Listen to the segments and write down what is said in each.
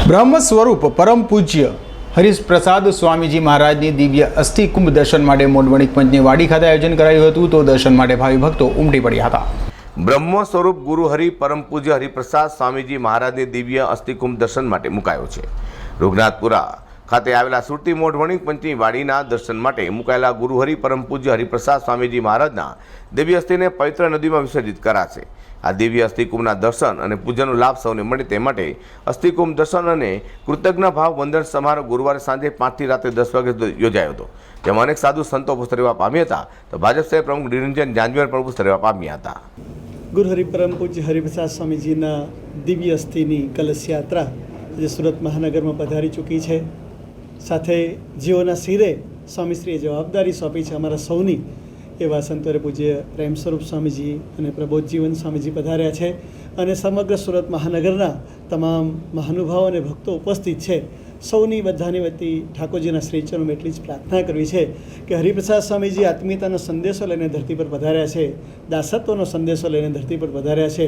બ્રહ્મ સ્વરૂપ પરમ પૂજ્ય હરીશ પ્રસાદ સ્વામીજી મહારાજની દિવ્ય અસ્થિ કુંભ દર્શન માટે મોઢવણિક પંચની વાડી ખાતે આયોજન કરાયું હતું તો દર્શન માટે ભાવિ ભક્તો ઉમટી પડ્યા હતા। બ્રહ્મ સ્વરૂપ ગુરુ હરિ પરમ પૂજ્ય હરિપ્રસાદ સ્વામીજી મહારાજની દિવ્ય અસ્થિ કુંભ દર્શન માટે મુકાયો છે। રૂગનાથપુરા ખાતે આવેલા સુરતી મોઢવણિક પંચની વાડીના દર્શન માટે મુકાયેલા ગુરુ હરિ પરમ પૂજ્ય હરિપ્રસાદ સ્વામીજી મહારાજના દિવ્ય અસ્થિને પવિત્ર નદીમાં વિસર્જિત કરાશે। આ દિવ્ય અસ્થિકુંભના દર્શન અને પૂજાનો લાભ સૌને મળે તે માટે અસ્થિકુંભ દર્શન અને કૃતજ્ઞ ભાવ વંદન સમારોહ ગુરુવારે સાંજે 5 થી રાત્રે 10 વાગે યોજાયો હતો, જેમાં અનેક સાધુ સંતો ઉપસ્થિત રહેવા પામ્યા હતા તો ભાજપ શહેર પ્રમુખ નિરંજન જાંજવેર પણ ઉપસ્થિત રહેવા પામ્યા હતા। ગુરુ હરિ પરમ પૂજ્ય હરિપ્રસાદ સ્વામીજીના દિવ્ય અસ્થિની કલશ યાત્રા જે સુરત મહાનગરમાં પધારી ચૂકી છે। સાથે જીવોના શિરે સ્વામીશ્રીએ જવાબદારી સોંપી છે અમારા સૌની એવા સંતોરે પૂજ્ય પ્રેમ સ્વરૂપ સ્વામીજી અને પ્રબોધ જીવન સ્વામીજી પધાર્યા છે અને સમગ્ર સુરત મહાનગરના તમામ મહાનુભાવો અને ભક્તો ઉપસ્થિત છે। સૌની બધાની વતી ઠાકોરજીના શ્રીચરણમાં એટલી જ પ્રાર્થના કરવી છે કે હરિપ્રસાદ સ્વામીજી આત્મીયતાનો સંદેશો લઈને ધરતી પર પધાર્યા છે, દાસત્વનો સંદેશો લઈને ધરતી પર પધાર્યા છે,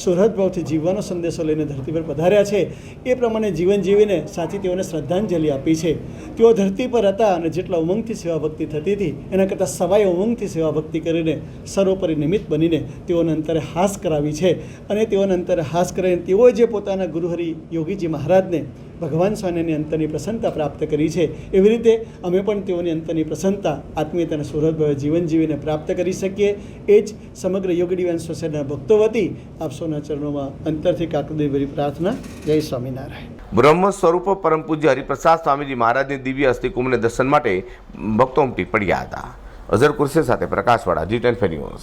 સુહૃદભાવથી જીવવાનો સંદેશો લઈને ધરતી પર પધાર્યા છે। એ પ્રમાણે જીવન જીવીને સાચી તેઓને શ્રદ્ધાંજલિ આપી છે। તેઓ ધરતી પર હતા અને જેટલા ઉમંગથી સેવા ભક્તિ થતી હતી એના કરતાં સવાય ઉમંગથી સેવા ભક્તિ કરીને સર્વોપરી નિમિત્ત બનીને તેઓને અંતરે હાસ કરાવી છે અને તેઓને અંતરે હાસ કરાવીને તેઓએ જે પોતાના ગુરુહરિ યોગીજી મહારાજને ભગવાન સ્વામીની અંતરની પ્રસન્નતા પ્રાપ્ત કરી છે એવી રીતે અમે પણ તેઓની અંતરની પ્રસન્નતા આત્મીયતાના સુહૃદભાવે જીવન જીવીને પ્રાપ્ત કરી શકીએ એ જ સમગ્ર યોગી ડિવાઇન સોસાયટીના ભક્તો વતી આપ સૌના ચરણોમાં અંતરથી કાકુદેવરી પ્રાર્થના। જય સ્વામિનારાયણ। બ્રહ્મ સ્વરૂપ પરમ પૂજ્ય હરિપ્રસાદ સ્વામીજી મહારાજની દિવ્ય અસ્થિ કુંભને દર્શન માટે ભક્તો ઉમટી પડ્યા હતા। અઝર કુરશી સાથે પ્રકાશવાળા G10 ન્યૂઝ।